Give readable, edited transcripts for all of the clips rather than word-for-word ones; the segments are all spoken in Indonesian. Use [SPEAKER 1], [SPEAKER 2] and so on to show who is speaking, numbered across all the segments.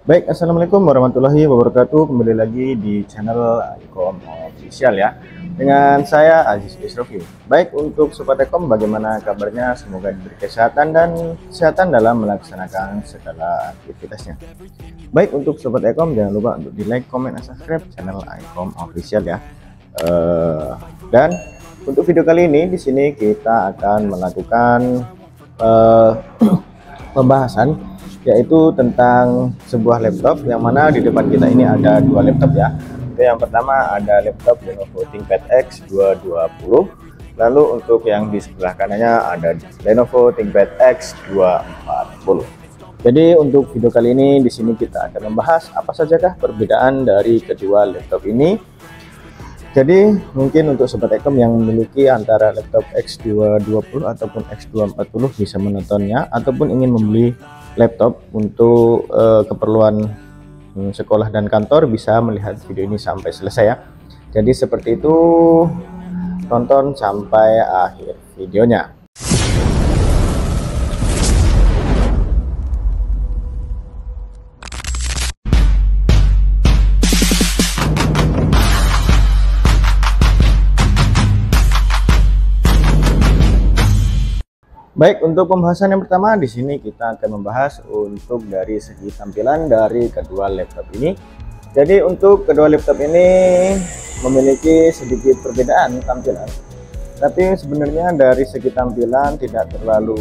[SPEAKER 1] Baik, assalamualaikum warahmatullahi wabarakatuh. Kembali lagi di channel Ikom Official ya. Dengan saya Aziz Isrofi. Baik, untuk Sobat Ikom, bagaimana kabarnya? Semoga diberi kesehatan dan kesehatan dalam melaksanakan segala aktivitasnya. Baik, untuk Sobat Ikom, jangan lupa untuk di like, comment, dan subscribe channel Ikom Official ya. Dan untuk video kali ini di sini kita akan melakukan pembahasan, yaitu tentang sebuah laptop yang mana di depan kita ini ada dua laptop ya. Yang pertama ada laptop Lenovo ThinkPad X 220, lalu untuk yang di sebelah kanannya ada Lenovo ThinkPad X 240. Jadi untuk video kali ini di sini kita akan membahas apa sajakah perbedaan dari kedua laptop ini. Jadi mungkin untuk Sobat Ikom yang memiliki antara laptop X220 ataupun X240 bisa menontonnya, ataupun ingin membeli laptop untuk keperluan sekolah dan kantor bisa melihat video ini sampai selesai ya. Jadi seperti itu, tonton sampai akhir videonya. Baik, untuk pembahasan yang pertama di sini kita akan membahas untuk dari segi tampilan dari kedua laptop ini. Jadi untuk kedua laptop ini memiliki sedikit perbedaan tampilan, tapi sebenarnya dari segi tampilan tidak terlalu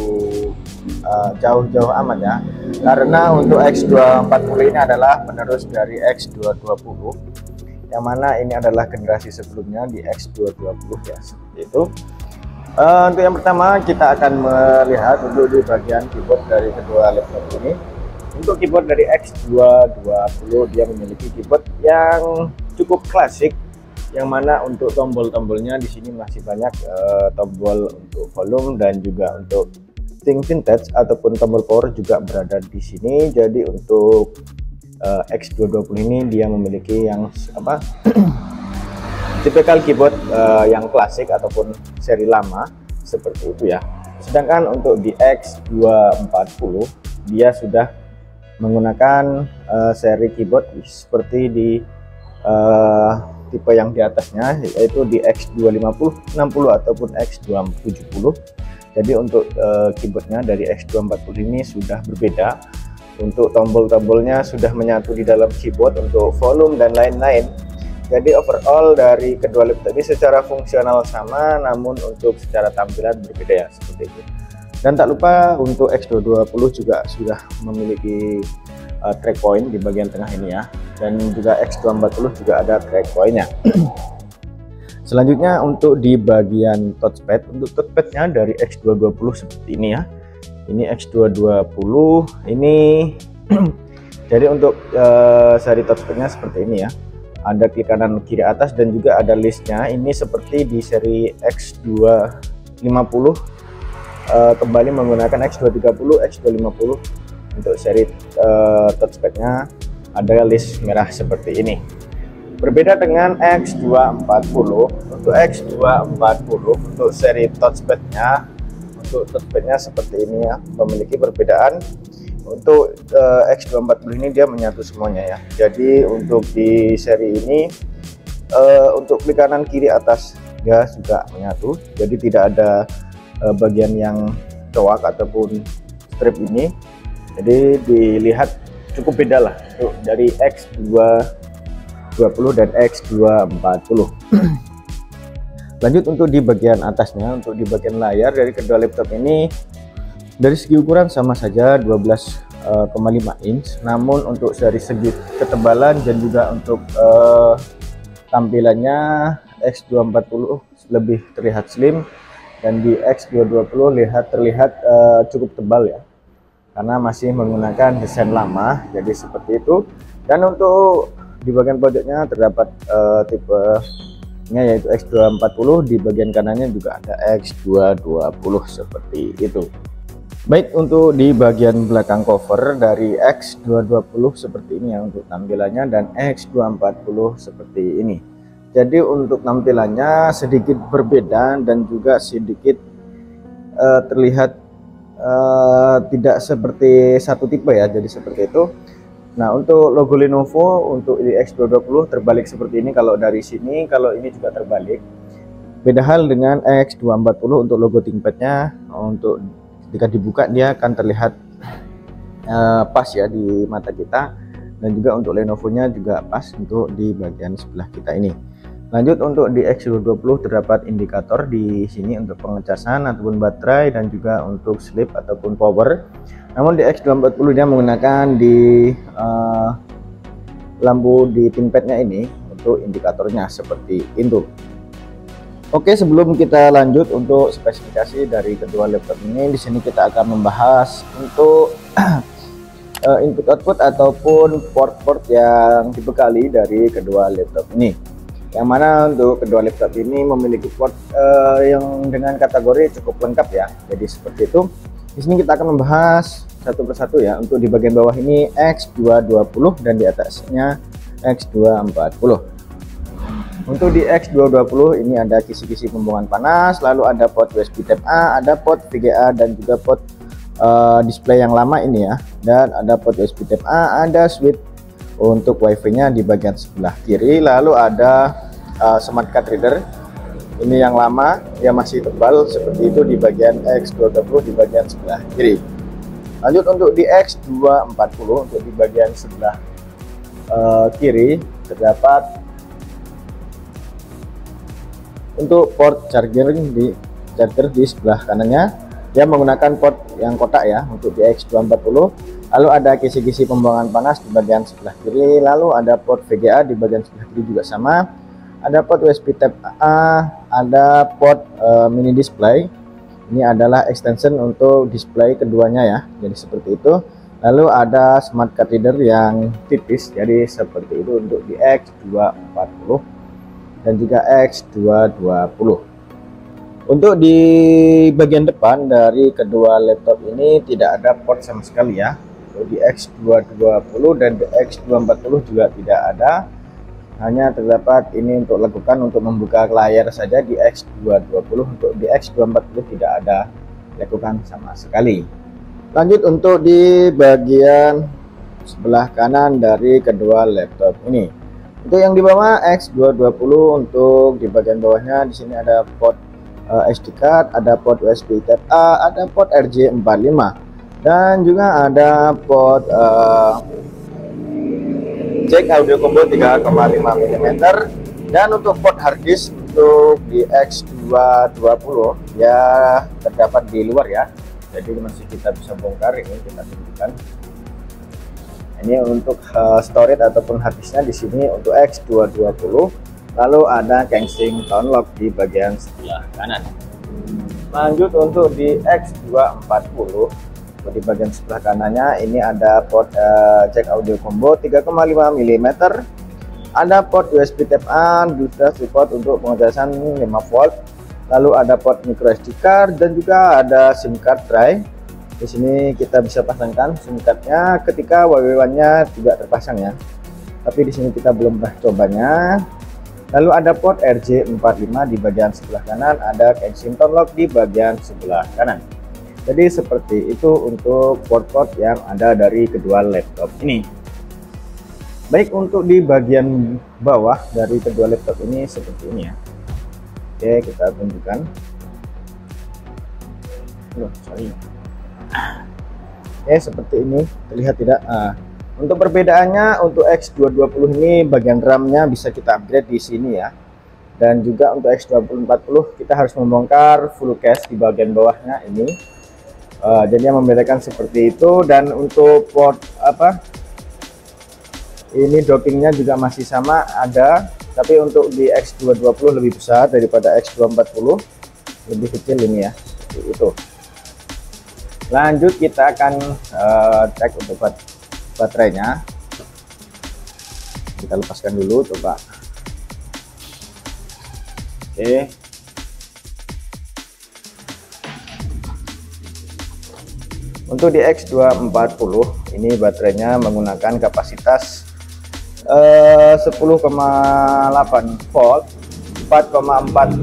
[SPEAKER 1] jauh-jauh amat ya. Karena untuk X240 ini adalah penerus dari X220, yang mana ini adalah generasi sebelumnya di X220 ya, seperti itu. Untuk yang pertama kita akan melihat untuk di bagian keyboard dari kedua laptop ini. Untuk keyboard dari X220 dia memiliki keyboard yang cukup klasik, yang mana untuk tombol-tombolnya di sini masih banyak tombol untuk volume dan juga untuk think vintage ataupun tombol power juga berada di sini. Jadi untuk X220 ini dia memiliki yang apa? Tipikal keyboard yang klasik ataupun seri lama seperti itu ya. Sedangkan untuk di X240 dia sudah menggunakan seri keyboard seperti di tipe yang di atasnya, yaitu di X250, 60 ataupun X270. Jadi untuk keyboardnya dari X240 ini sudah berbeda. Untuk tombol-tombolnya sudah menyatu di dalam keyboard untuk volume dan lain-lain. Jadi overall dari kedua laptop ini secara fungsional sama, namun untuk secara tampilan berbeda ya, seperti itu. Dan tak lupa untuk X220 juga sudah memiliki track point di bagian tengah ini ya, dan juga X240 juga ada track pointnya. Selanjutnya untuk di bagian touchpad, untuk touchpadnya dari X220 seperti ini ya. Ini X220 ini jadi untuk seri touchpadnya seperti ini ya. Ada klik kanan kiri atas dan juga ada listnya. Ini seperti di seri X250 kembali menggunakan X230, X250. Untuk seri touchpadnya ada list merah seperti ini. Berbeda dengan X240. Untuk X240 untuk seri touchpadnya, seperti ini ya, memiliki perbedaan. Untuk X240 ini dia menyatu semuanya ya. Jadi untuk di seri ini untuk klik kanan kiri atas dia juga menyatu. Jadi tidak ada bagian yang coak ataupun strip ini. Jadi dilihat cukup beda lah untuk dari X220 dan X240. Lanjut untuk di bagian atasnya, untuk di bagian layar dari kedua laptop ini dari segi ukuran sama saja 12,5 inch, namun untuk dari segi ketebalan dan juga untuk tampilannya X240 lebih terlihat slim, dan di X220 terlihat cukup tebal ya, karena masih menggunakan desain lama. Jadi seperti itu. Dan untuk di bagian pojoknya terdapat tipenya yaitu X240, di bagian kanannya juga ada X220 seperti itu. Baik, untuk di bagian belakang cover dari X220 seperti ini ya untuk tampilannya, dan X240 seperti ini. Jadi untuk tampilannya sedikit berbeda dan juga sedikit terlihat tidak seperti satu tipe ya. Jadi seperti itu. Nah, untuk logo Lenovo untuk di X220 terbalik seperti ini kalau dari sini, kalau ini juga terbalik. Beda hal dengan X240 untuk logo ThinkPad-nya. Untuk ketika dibuka dia akan terlihat pas ya di mata kita, dan juga untuk Lenovo-nya juga pas untuk di bagian sebelah kita ini. Lanjut, untuk di X220 terdapat indikator di sini untuk pengecasan ataupun baterai dan juga untuk sleep ataupun power. Namun di X240 dia menggunakan di lampu di ThinkPad-nya ini untuk indikatornya seperti itu. Oke, sebelum kita lanjut untuk spesifikasi dari kedua laptop ini, di sini kita akan membahas untuk input output ataupun port-port yang dibekali dari kedua laptop ini. Yang mana untuk kedua laptop ini memiliki port yang dengan kategori cukup lengkap ya. Jadi seperti itu. Di sini kita akan membahas satu persatu ya. Untuk di bagian bawah ini X220 dan di atasnya X240. Untuk di X220 ini ada kisi-kisi pembuangan panas, lalu ada port USB Type A, ada port VGA dan juga port display yang lama ini ya, dan ada port USB Type A, ada switch untuk WiFi-nya di bagian sebelah kiri, lalu ada smart card reader ini yang lama yang masih tebal seperti itu di bagian X220 di bagian sebelah kiri. Lanjut untuk di X240 untuk di bagian sebelah kiri terdapat untuk port charger di sebelah kanannya. Dia menggunakan port yang kotak ya untuk di X240. Lalu ada kisi-kisi pembuangan panas di bagian sebelah kiri, lalu ada port VGA di bagian sebelah kiri juga sama. Ada port USB Type A, ada port mini display. Ini adalah extension untuk display keduanya ya. Jadi seperti itu. Lalu ada smart card reader yang tipis, jadi seperti itu untuk di X240 dan juga X220. Untuk di bagian depan dari kedua laptop ini tidak ada port sama sekali ya. Untuk di X220 dan di X240 juga tidak ada. Hanya terdapat ini untuk lakukan untuk membuka layar saja di X220. Untuk di X240 tidak ada lakukan sama sekali. Lanjut untuk di bagian sebelah kanan dari kedua laptop ini. Untuk yang di bawah X220, untuk di bagian bawahnya di sini ada port SD card, ada port USB Type A, ada port RJ45, dan juga ada port jack audio combo 3,5 mm. Dan untuk port hard disk untuk di X220 ya terdapat di luar ya, jadi masih kita bisa bongkar. Ini kita tunjukkan. Ini untuk storage ataupun harddisknya di sini untuk X220. Lalu ada casing tone lock di bagian sebelah kanan. Lanjut untuk di X240, di bagian sebelah kanannya ini ada port jack audio combo 3,5 mm. Ada port USB Type A, juga support untuk pengecasan 5 volt. Lalu ada port micro SD card dan juga ada SIM card tray. Di sini kita bisa pasangkan SIM cardnya ketika WW1-nya tidak terpasang ya. Tapi di sini kita belum pernah cobanya. Lalu ada port RJ45 di bagian sebelah kanan, ada casing tone lock di bagian sebelah kanan. Jadi seperti itu untuk port-port yang ada dari kedua laptop ini. Baik, untuk di bagian bawah dari kedua laptop ini seperti ini ya. Oke, kita tunjukkan. Oke, seperti ini, terlihat tidak? Untuk perbedaannya, untuk X220 ini bagian RAM-nya bisa kita upgrade di sini ya. Dan juga untuk X240 kita harus membongkar full case di bagian bawahnya ini. Jadi yang membedakan seperti itu. Dan untuk port ini dockingnya juga masih sama ada, tapi untuk di X220 lebih besar daripada X240, lebih kecil ini ya, seperti itu. Lanjut kita akan cek untuk baterainya. Kita lepaskan dulu, coba. Oke. Untuk di X240 ini baterainya menggunakan kapasitas 10,8 volt, 4,4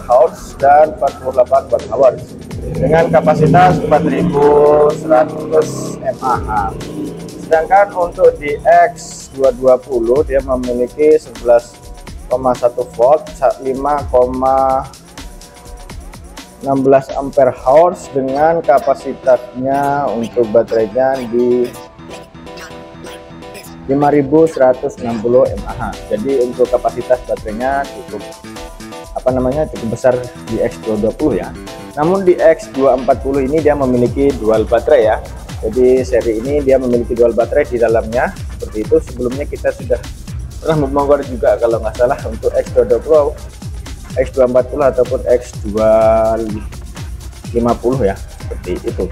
[SPEAKER 1] hours dan 48 watt-hours dengan kapasitas 4100 mAh. Sedangkan untuk di X220 dia memiliki 11,1 volt 5,16 ampere hours dengan kapasitasnya untuk baterainya di 5160 mAh. Jadi untuk kapasitas baterainya cukup cukup besar di X220 ya. Namun di X240 ini dia memiliki dual baterai ya. Jadi seri ini dia memiliki dual baterai di dalamnya seperti itu. Sebelumnya kita sudah pernah membongkar juga kalau nggak salah untuk X220, X240 ataupun X250 ya, seperti itu.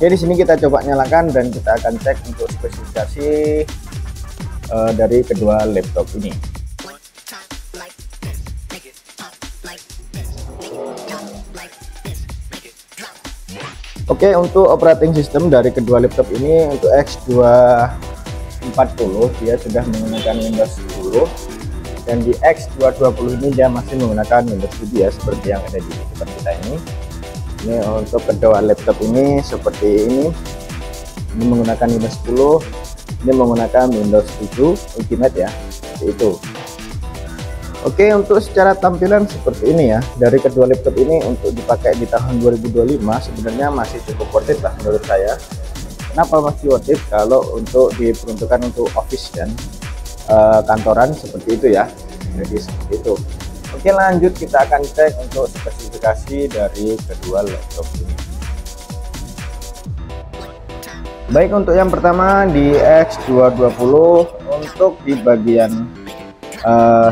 [SPEAKER 1] Jadi sini kita coba nyalakan dan kita akan cek untuk spesifikasi dari kedua laptop ini. Oke, untuk operating system dari kedua laptop ini untuk X240 dia sudah menggunakan Windows 10 dan di X220 ini dia masih menggunakan Windows 7 ya, seperti yang ada di depan kita ini. Ini untuk kedua laptop ini seperti ini menggunakan Windows 10, ini menggunakan Windows 7 Ultimate ya, seperti itu. Oke, untuk secara tampilan seperti ini ya dari kedua laptop ini untuk dipakai di tahun 2025 sebenarnya masih cukup worth it lah menurut saya. Kenapa masih worth it? Kalau untuk diperuntukkan untuk office dan kantoran seperti itu ya, jadi seperti itu. Oke, lanjut kita akan cek untuk spesifikasi dari kedua laptop ini. Baik, untuk yang pertama di X220 untuk di bagian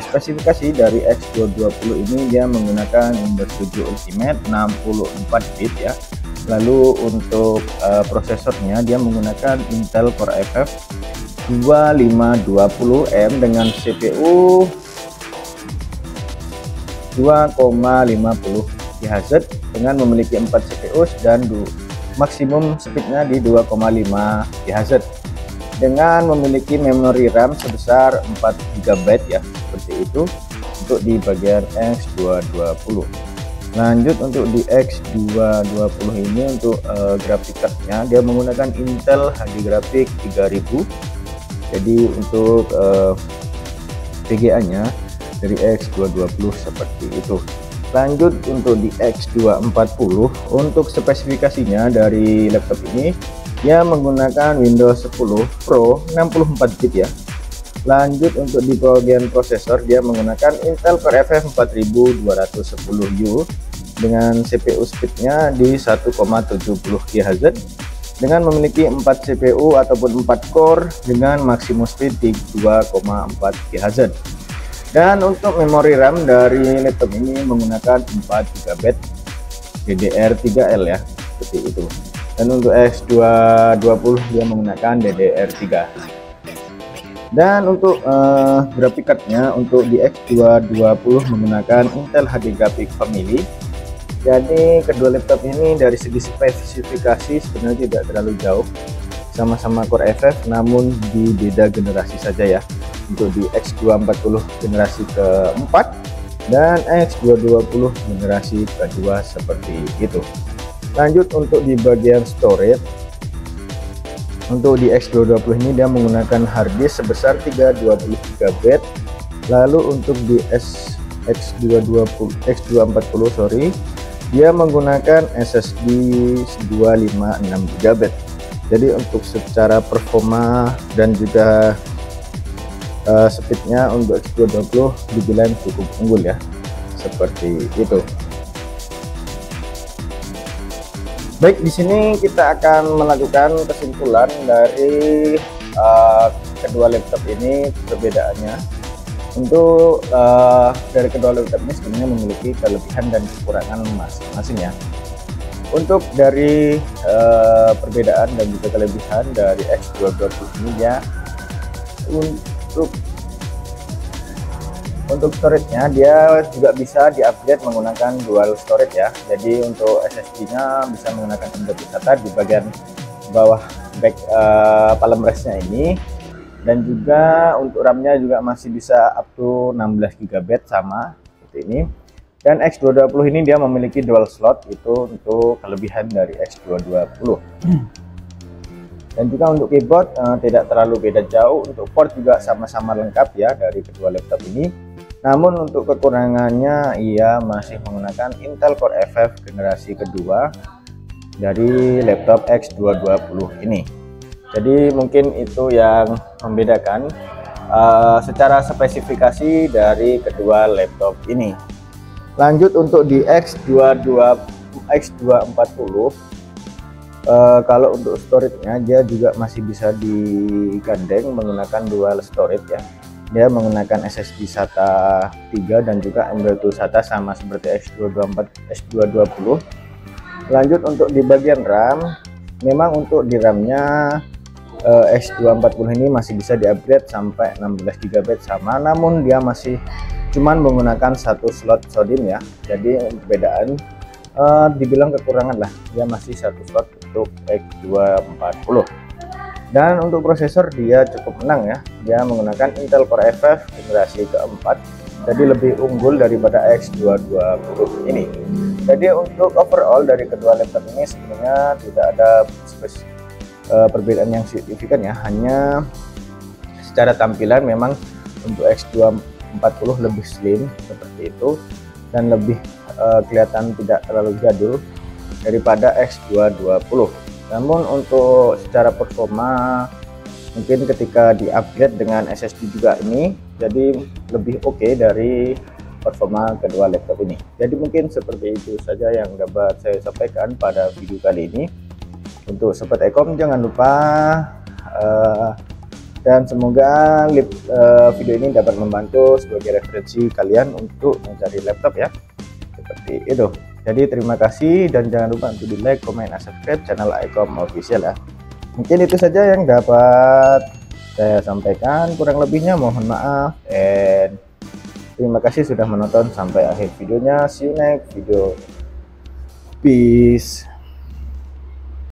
[SPEAKER 1] spesifikasi dari X220 ini dia menggunakan Windows 7 Ultimate 64 bit ya. Lalu untuk prosesornya dia menggunakan Intel Core i5 2520M dengan CPU 2,50 GHz dengan memiliki 4 CPU dan maksimum speednya di 2,5 GHz dengan memiliki memori RAM sebesar 4 GB ya, seperti itu untuk di bagian X220. Lanjut untuk di X220 ini untuk grafik cardnya dia menggunakan Intel HD Graphics 3000. Jadi untuk VGA nya dari X220 seperti itu. Lanjut untuk di X240 untuk spesifikasinya dari laptop ini dia menggunakan Windows 10 Pro 64 bit ya. Lanjut untuk di bagian prosesor dia menggunakan Intel Core i5 4210U dengan CPU speednya di 1,70 GHz dengan memiliki 4 CPU ataupun 4 core dengan maksimum speed di 2,4 GHz. Dan untuk memori RAM dari laptop ini menggunakan 4 GB DDR3L ya, seperti itu. Dan untuk X220 dia menggunakan DDR3. Dan untuk grafik cardnya untuk di X220 menggunakan Intel HD Graphics Family. Jadi kedua laptop ini dari segi spesifikasi sebenarnya tidak terlalu jauh, sama-sama Core i5 namun di beda generasi saja ya. Untuk di X240 generasi keempat dan X220 generasi kedua seperti itu. Lanjut untuk di bagian storage, untuk di X220 ini dia menggunakan harddisk sebesar 320 GB. Lalu untuk di X240 sorry, dia menggunakan SSD 256 GB. Jadi untuk secara performa dan juga speednya untuk X220 dibilang cukup unggul ya, seperti itu. Baik, di sini kita akan melakukan kesimpulan dari kedua laptop ini perbedaannya. Untuk dari kedua laptop ini sebenarnya memiliki kelebihan dan kekurangan masing-masing ya. Untuk dari perbedaan dan juga kelebihan dari X220 ini ya, untuk storage-nya dia juga bisa di-upgrade menggunakan dual storage ya. Jadi untuk SSD-nya bisa menggunakan M.2 SATA di bagian bawah back palm rest-nya ini, dan juga untuk RAM-nya juga masih bisa up to 16 GB sama seperti ini. Dan X220 ini dia memiliki dual slot, itu untuk kelebihan dari X220. Dan juga untuk keyboard tidak terlalu beda jauh, untuk port juga sama-sama lengkap ya dari kedua laptop ini. Namun untuk kekurangannya ia masih menggunakan Intel Core FF generasi kedua dari laptop X220 ini. Jadi mungkin itu yang membedakan secara spesifikasi dari kedua laptop ini. Lanjut untuk di X240, kalau untuk storage-nya dia juga masih bisa digandeng menggunakan dual storage ya. Dia menggunakan SSD SATA 3 dan juga M.2 SATA sama seperti X220. Lanjut untuk di bagian RAM, memang untuk di RAM-nya X240 ini masih bisa di-upgrade sampai 16 GB sama, namun dia masih cuman menggunakan satu slot SODIMM ya. Jadi perbedaan dibilang kekurangan lah, dia masih satu slot untuk X240. Dan untuk prosesor dia cukup menang ya, dia menggunakan Intel Core FF generasi keempat, jadi lebih unggul daripada X220 ini. Jadi untuk overall dari kedua laptop ini sebenarnya tidak ada perbedaan yang signifikan ya, hanya secara tampilan memang untuk X240 lebih slim seperti itu dan lebih kelihatan tidak terlalu jadul daripada X220. Namun untuk secara performa mungkin ketika di upgrade dengan SSD juga ini jadi lebih oke dari performa kedua laptop ini. Jadi mungkin seperti itu saja yang dapat saya sampaikan pada video kali ini. Untuk Sobat Ekom jangan lupa dan semoga video ini dapat membantu sebagai referensi kalian untuk mencari laptop ya, seperti itu. Jadi terima kasih dan jangan lupa untuk di like, comment, dan subscribe channel Ekom Official ya. Mungkin itu saja yang dapat saya sampaikan, kurang lebihnya mohon maaf, dan terima kasih sudah menonton sampai akhir videonya. See you next video, peace.